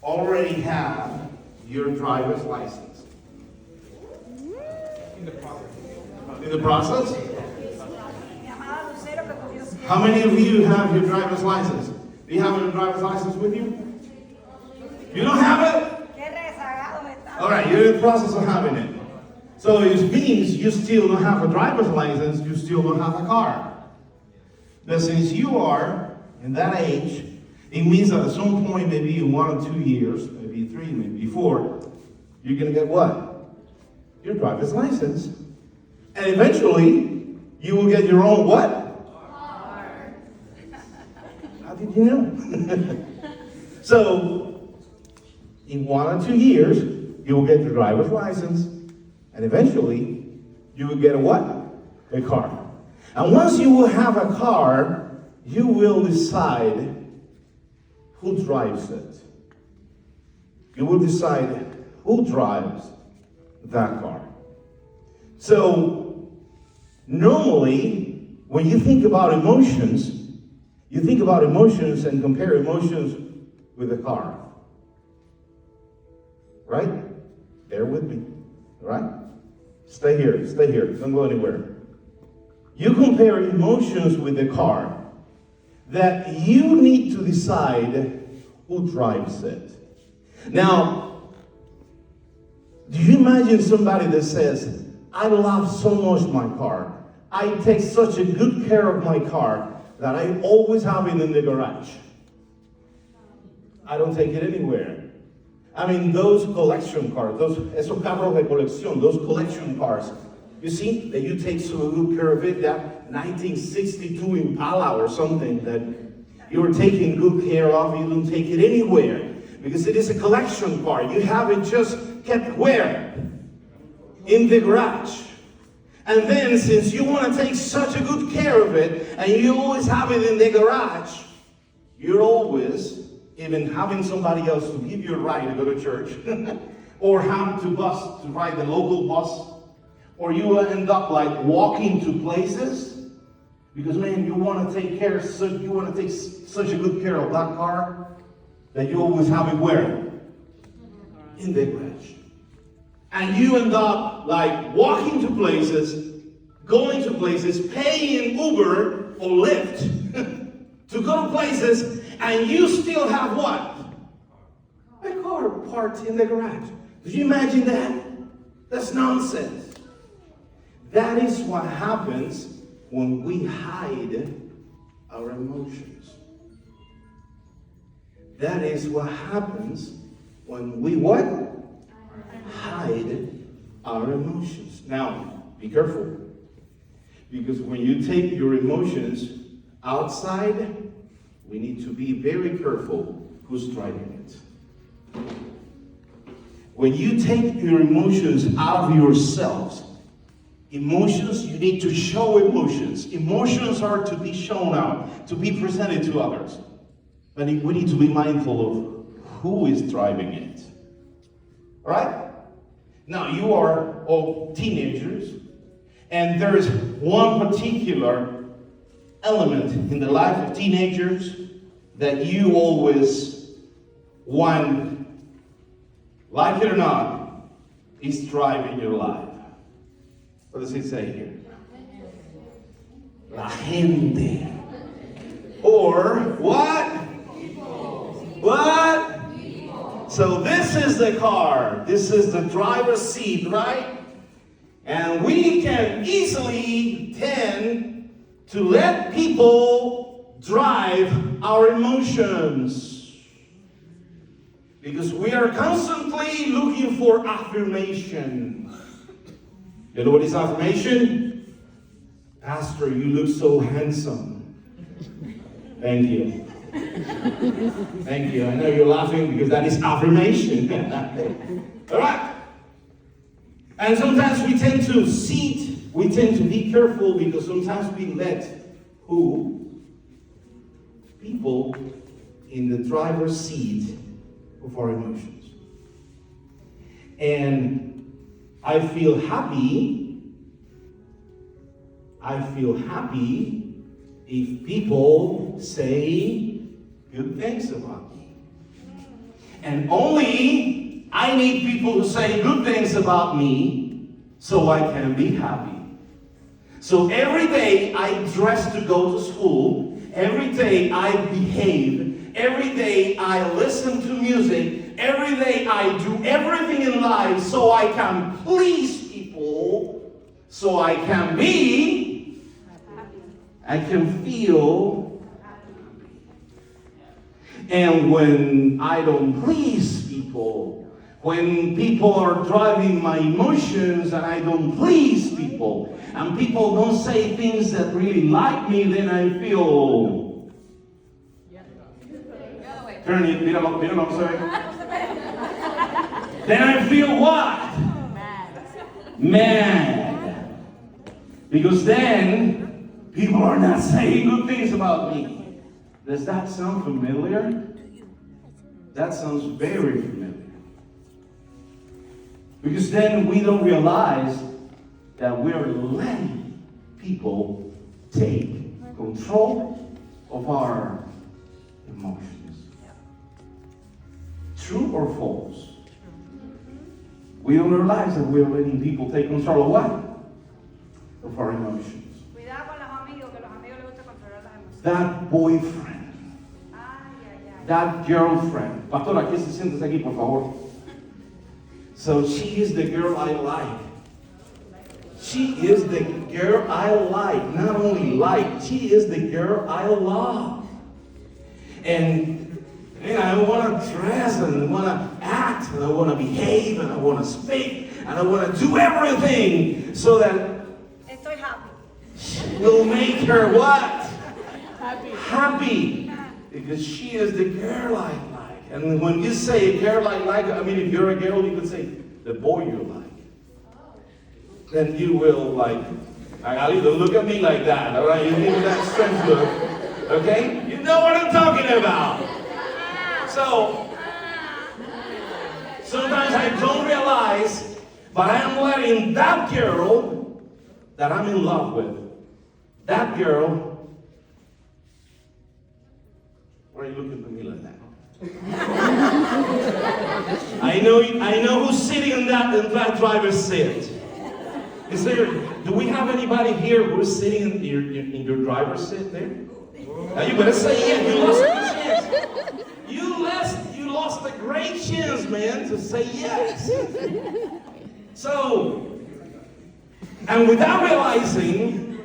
already have your driver's license? In the process. In the process? How many of you have your driver's license? Do you have your driver's license with you? You don't have it? All right, you're in the process of having it. So it means you still don't have a driver's license, you still don't have a car. But since you are in that age, it means that at some point, maybe in 1 or 2 years, maybe 3, maybe 4, you're going to get what? Your driver's license. And eventually, you will get your own what? Car. How did you know? So, in 1 or 2 years, you will get your driver's license. And eventually, you will get a what? A car. And once you will have a car, you will decide who drives it. You will decide who drives that car. So, normally, when you think about emotions and compare emotions with a car. Right? Bear with me. Right? Stay here. Don't go anywhere. You compare emotions with the car, that you need to decide who drives it. Now, do you imagine somebody that says, I love so much my car. I take such a good care of my car that I always have it in the garage. I don't take it anywhere. I mean, those collection cars, esos carros de colección, those collection cars, you see, that you take so good care of it, that 1962 Impala or something that you were taking good care of, you don't take it anywhere, because it is a collection car. You have it just kept where? In the garage. And then, since you want to take such a good care of it, and you always have it in the garage, you're always even having somebody else to give you a ride to go to church, or have to ride the local bus, or you end up like walking to places, because man, you want to take such a good care of that car that you always have it where? In the garage. And you end up like walking to places, going to places, paying Uber or Lyft to go to places. And you still have what? A car parked in the garage. Did you imagine that? That's nonsense. That is what happens when we hide our emotions. That is what happens when we what? Hide our emotions. Now, be careful. Because when you take your emotions outside, we need to be very careful who's driving it. When you take your emotions out of yourselves, emotions, you need to show emotions. Emotions are to be shown out, to be presented to others. But we need to be mindful of who is driving it. All right? Now, you are all teenagers, and there is one particular element in the life of teenagers that you always want, like it or not, is driving your life. What does it say here? La gente. Or what? What? So this is the car. This is the driver's seat, right? And we can easily tend to let people drive our emotions. Because we are constantly looking for affirmation. You know what is affirmation? Pastor, you look so handsome. Thank you. Thank you. I know you're laughing because that is affirmation. All right. And sometimes we tend to be careful because sometimes we let people in the driver's seat of our emotions. And I feel happy if people say good things about me. And only I need people to say good things about me so I can be happy. So every day I dress to go to school. Every day I behave. Every day I listen to music. Every day I do everything in life so I can please people. So I can be, I can feel. And when I don't please people, when people are driving my emotions and I don't please people, and people don't say things that really like me, then I feel. Turn it, mira lo que se ve. Then I feel what? Mad. Because then people are not saying good things about me. Does that sound familiar? That sounds very familiar. Because then we don't realize that we're letting people take control of our emotions. True or false? We don't realize that we're letting people take control of what? Of our emotions. That boyfriend. That girlfriend. Pastora, aquí se siéntese aquí, por favor. So she is the girl I like. She is the girl I like. Not only like, she is the girl I love. And I want to dress and I want to act and I want to behave and I want to speak and I want to do everything so that estoy happy. Will make her what? Happy. Because she is the girl I like. And when you say a girl I like, I mean, if you're a girl, you could say the boy you like. Then you will like, Ali, don't look at me like that, all right? You give me that strange look, okay? You know what I'm talking about. So, sometimes I don't realize, but I am letting that girl that I'm in love with, that girl, why are you looking at me like that? I know who's sitting in that driver's seat. Is there? Do we have anybody here who's sitting in your driver's seat there? Now you better say yeah. You lost the chance. You lost a great chance, man, to say yes. So, and without realizing,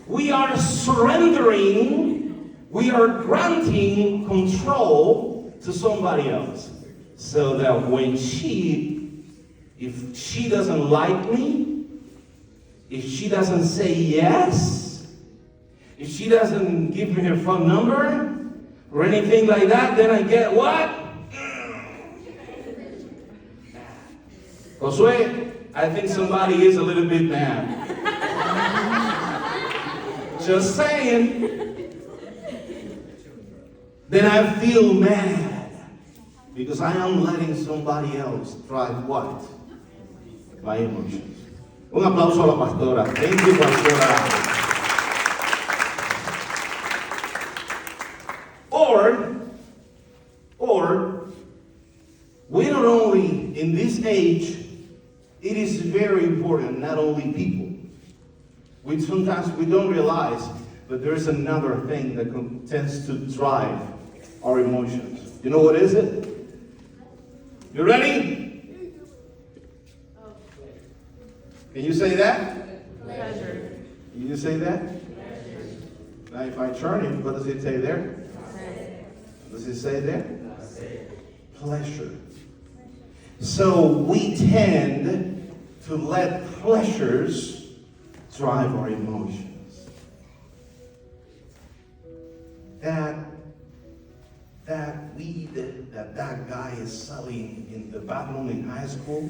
we are surrendering, we are granting control to somebody else. So that when if she doesn't like me, if she doesn't say yes, if she doesn't give me her phone number or anything like that, then I get what? Josue, I think somebody is a little bit mad. Just saying. Then I feel mad because I am letting somebody else drive what? My emotions. Un aplauso a la pastora. Thank you, pastora. Or, we not only, in this age, it is very important, not only people. Sometimes we don't realize, but there's another thing that tends to drive our emotions. You know what is it? You ready? Can you say that? Pleasure. Can you say that? Now if I turn it, what does it say there? What does it say there? Pleasure. So we tend to let pleasures drive our emotions. That weed that guy is selling in the bathroom in high school,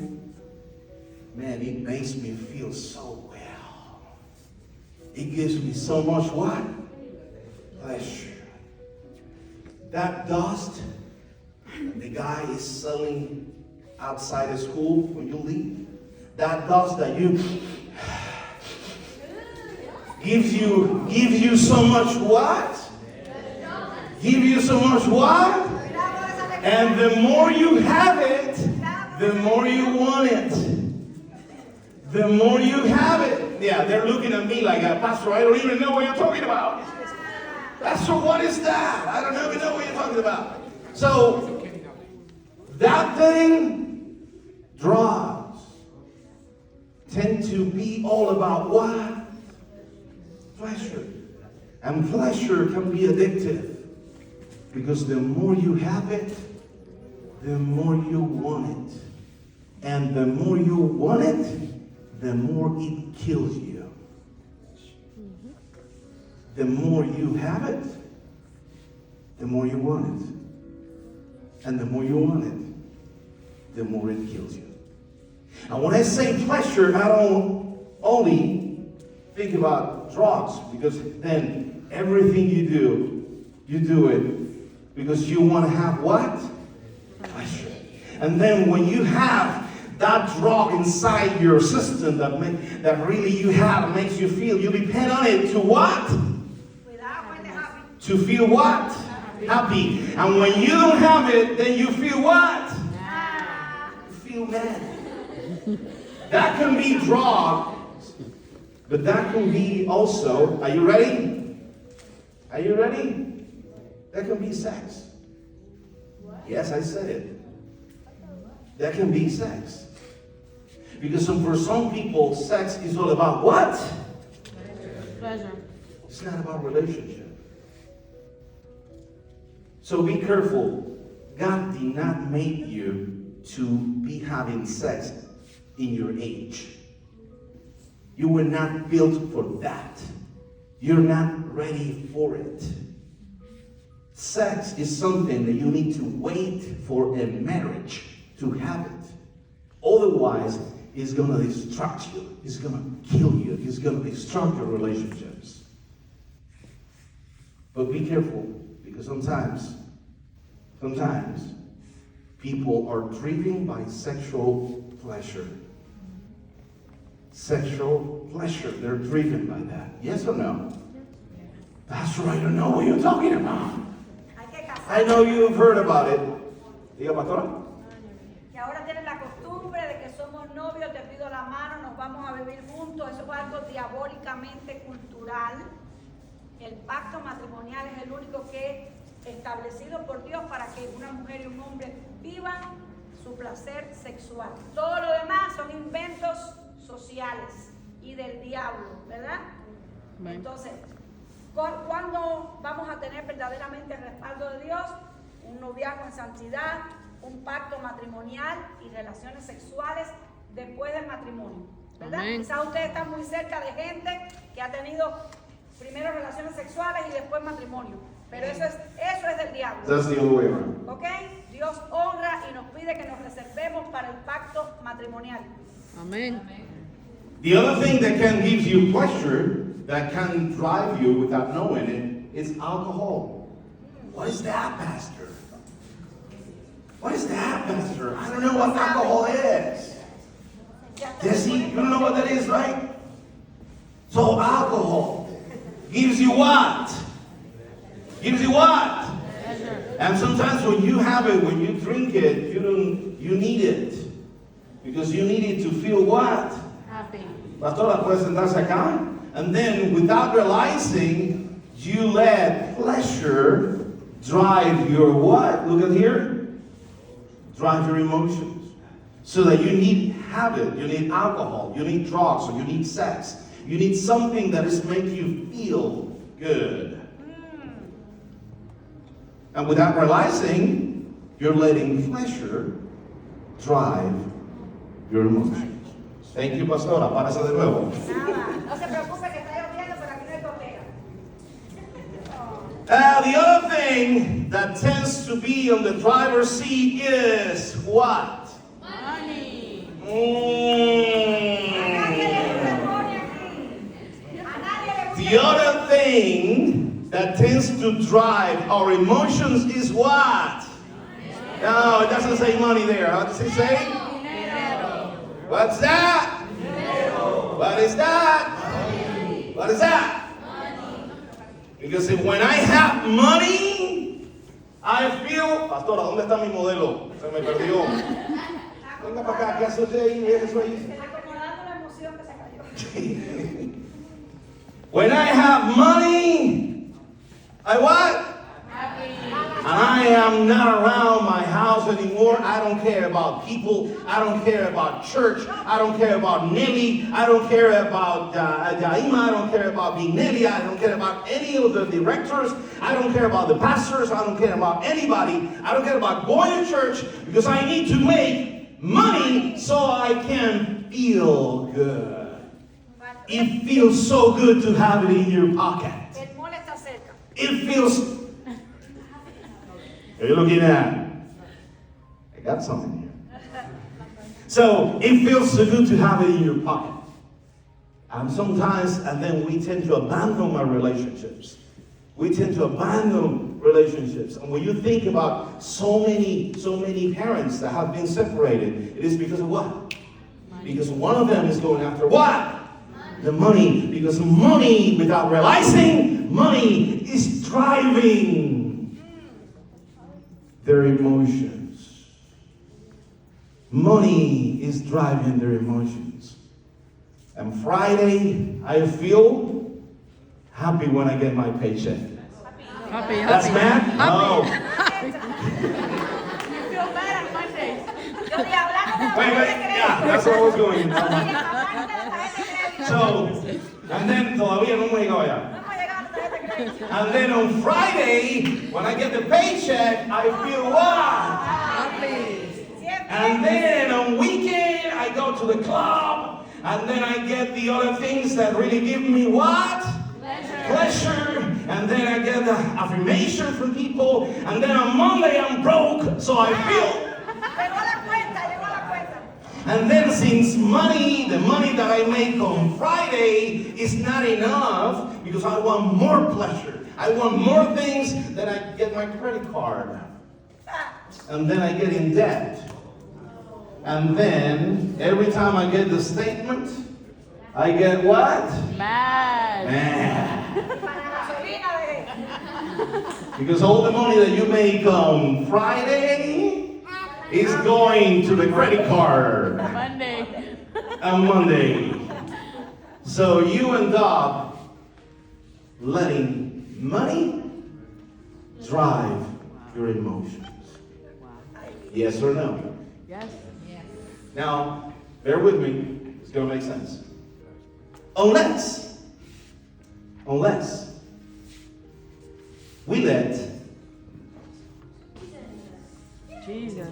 man, it makes me feel so well. It gives me so much what? Pleasure. That dust the guy is selling outside the school when you leave, that dust that you gives you so much what? Give you so much what? And the more you have it, the more you want it. The more you have it. Yeah, they're looking at me like, Pastor, I don't even know what you're talking about. Pastor, what is that? I don't even know what you're talking about. So, that thing, drugs, tend to be all about what? Pleasure. And pleasure can be addictive. Because the more you have it, the more you want it. And the more you want it, the more it kills you. The more you have it, the more you want it. And the more you want it, the more it kills you. And when I say pleasure, I don't only think about drugs, because then everything you do it because you want to have what? Pleasure. And then when you have that drug inside your system that really you have makes you feel, you depend on it to what? To feel what? Happy. And when you don't have it, then you feel what? You feel mad. That can be drug, but that can be also, are you ready? Are you ready? That can be sex. Yes, I said it. That can be sex. Because for some people, sex is all about what? Pleasure. It's not about relationship. So be careful. God did not make you to be having sex in your age. You were not built for that. You're not ready for it. Sex is something that you need to wait for a marriage to have it. Otherwise, it's going to destruct you. It's going to kill you. It's going to destruct your relationships. But be careful, because sometimes people are driven by sexual pleasure. Sexual pleasure. They're driven by that. Yes or no? Pastor, I don't know what you're talking about. I know you've heard about it. Diga, pastora. Que ahora tienen la costumbre de que somos novios, te pido la mano, nos vamos a vivir juntos. Eso es algo diabólicamente cultural. El pacto matrimonial es el único que es establecido por Dios para que una mujer y un hombre vivan su placer sexual. Todo lo demás son inventos sociales y del diablo, ¿verdad? Entonces, ¿cuándo vamos a tener verdaderamente el respaldo de Dios? Un noviazgo en santidad, un pacto matrimonial y relaciones sexuales después del matrimonio, ¿verdad? Quizás ustedes están muy cerca de gente que ha tenido primero relaciones sexuales y después matrimonio, pero eso es del diablo. That's the other way around. ¿Ok? Dios honra y nos pide que nos reservemos para el pacto matrimonial. Amén. The other thing that can give you pleasure, that can drive you without knowing it, is alcohol. What is that, Pastor? What is that, Pastor? I don't know what alcohol is. Jesse, you don't know what that is, right? So alcohol gives you what? Gives you what? Pleasure. And sometimes when you have it, when you drink it, you need it. Because you need it to feel what? Happy. Pastora, puede sentarse acá. And then, without realizing, you let pleasure drive your what? Look at here. Drive your emotions. So that you need habit, you need alcohol, you need drugs, or you need sex. You need something that is making you feel good. And without realizing, you're letting pleasure drive your emotions. Thank you, Pastora. Párese de nuevo. Nada, no se preocupe que está lloviendo, pero aquí no hay gotera. The other thing that tends to be on the driver's seat is what? Money. The other thing that tends to drive our emotions is what? No, it doesn't say money there. What does it say? What's that? What is that? What is that? Because when I have money, I feel, pastora, ¿dónde está mi modelo? Se me perdió. Venga para acá, ¿qué hace usted ahí? Eso ahí. Acomodando la emoción que se cayó. When I have money, I what? And I am not around my house anymore. I don't care about people. I don't care about church. I don't care about Nelly. I don't care about Daima. I don't care about Big Nelly. I don't care about any of the directors. I don't care about the pastors. I don't care about anybody. I don't care about going to church because I need to make money so I can feel good. It feels so good to have it in your pocket. El mole está cerca. It feels. Are you looking at? I got something here. So it feels so good to have it in your pocket. And sometimes, and then we tend to abandon our relationships. We tend to abandon relationships. And when you think about so many parents that have been separated, it is because of what? Because one of them is going after what? The money. Because money, without realizing, money is driving their emotions. Money is driving their emotions. And Friday, I feel happy when I get my paycheck. Happy. That's mad? No. You feel bad on Mondays. Yo estoy hablando de Wait, yeah, that's where I was going. So, and then todavía no me llegó ya. No hemos llegado a la tarjeta de crédito. And then on Friday, when I get the paycheck, I feel what? Siempre. And then on weekend, I go to the club, and then I get the other things that really give me what? Pleasure. And then I get the affirmation from people, and then on Monday I'm broke, so I feel. Llegó la cuenta. And then since the money that I make on Friday is not enough, because I want more pleasure. I want more things, then I get my credit card. And then I get in debt. And then every time I get the statement, I get what? Mad. Para la gasolina de... Because all the money that you make on Friday is going to the credit card. Monday. On Monday. So you end up letting money drive your emotions. Yes or no? Yes. Now, bear with me. It's going to make sense. Unless we let, Jesus.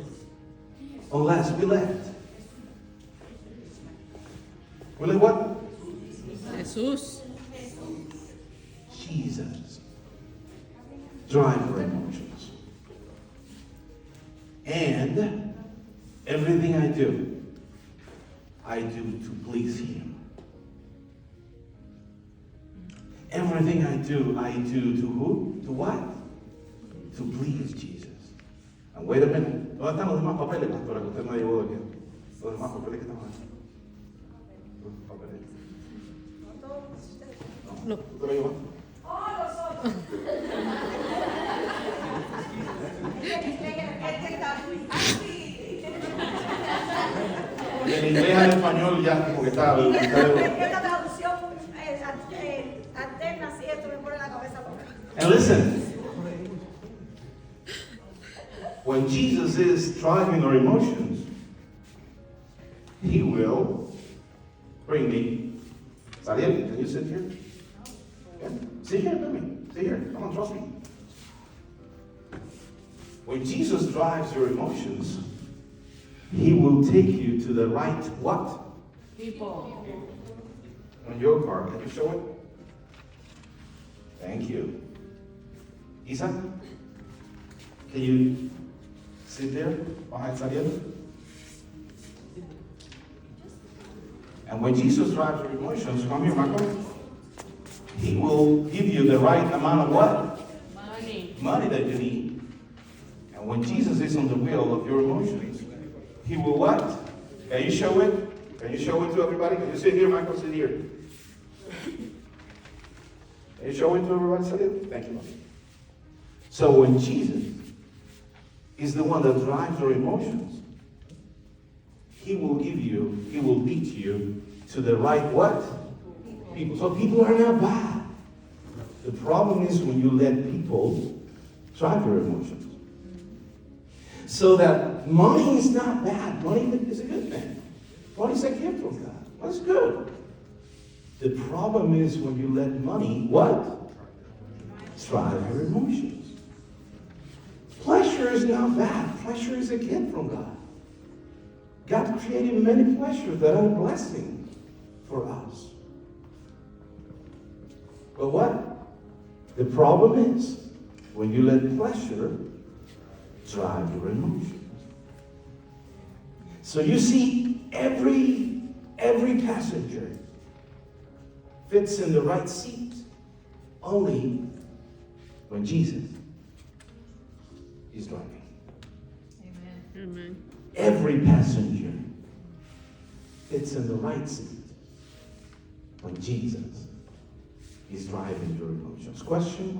unless we let what? Jesús. Jesus drive our emotions. And everything I do to please Him. Everything I do to who? To what? To please Jesus. And wait a minute. ¿Dónde están los demás papeles, pastora, que usted no llevó de aquí? Los demás papeles que están aquí. Los papeles. No. ¿Usted lo llevó? En inglés al español ya como que está. Esta traducción alterna, si esto me pone la cabeza loca. And listen, when Jesus is driving our emotions, He will bring me. Sariel, can you sit here? Yeah. Sit here with me. Sit here. Come on, trust me. When Jesus drives your emotions, He will take you to the right what? People. On your car. Can you show it? Thank you. Isa, can you sit there behind Sariel? And when Jesus drives your emotions, come here, Marco. He will give you the right amount of what? Money that you need. And when Jesus is on the wheel of your emotions, He will what? Can you show it? Can you show it to everybody? Can you sit here, Michael? Sit here. Can you show it to everybody? Sit here. Thank you. So when Jesus is the one that drives your emotions. He will lead you to the right what? People. So people are not bad. The problem is when you let people drive your emotions. So that money is not bad. Money is a good thing. Money is a gift from God. That's good. The problem is when you let money, what? Drive your emotions. Pleasure is not bad. Pleasure is a gift from God. God created many pleasures that are a blessing for us. But what? The problem is when you let pleasure drive your emotions. So you see, every passenger fits in the right seat only when Jesus is driving. Amen. Every passenger fits in the right seat when Jesus is driving your emotions. Question.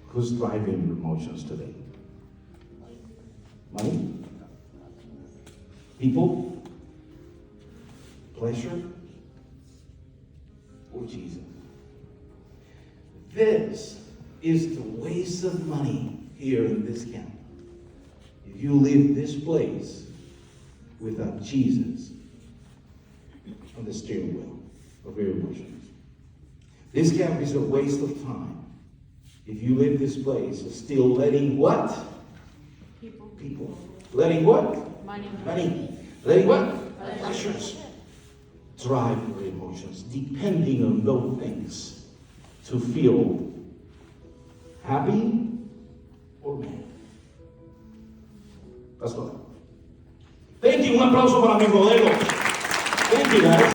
Who's driving your emotions today? Money? People? Pleasure? Or Jesus? This is the waste of money here in this camp. If you leave this place without Jesus on the steering wheel of your emotions. This camp is a waste of time. If you leave this place still letting what? People. Letting what? Money. Letting what? Pleasures. Drive your emotions, depending on those things to feel happy or mad. Pastor. Thank you. Un aplauso para mi modelo. Thank you, guys.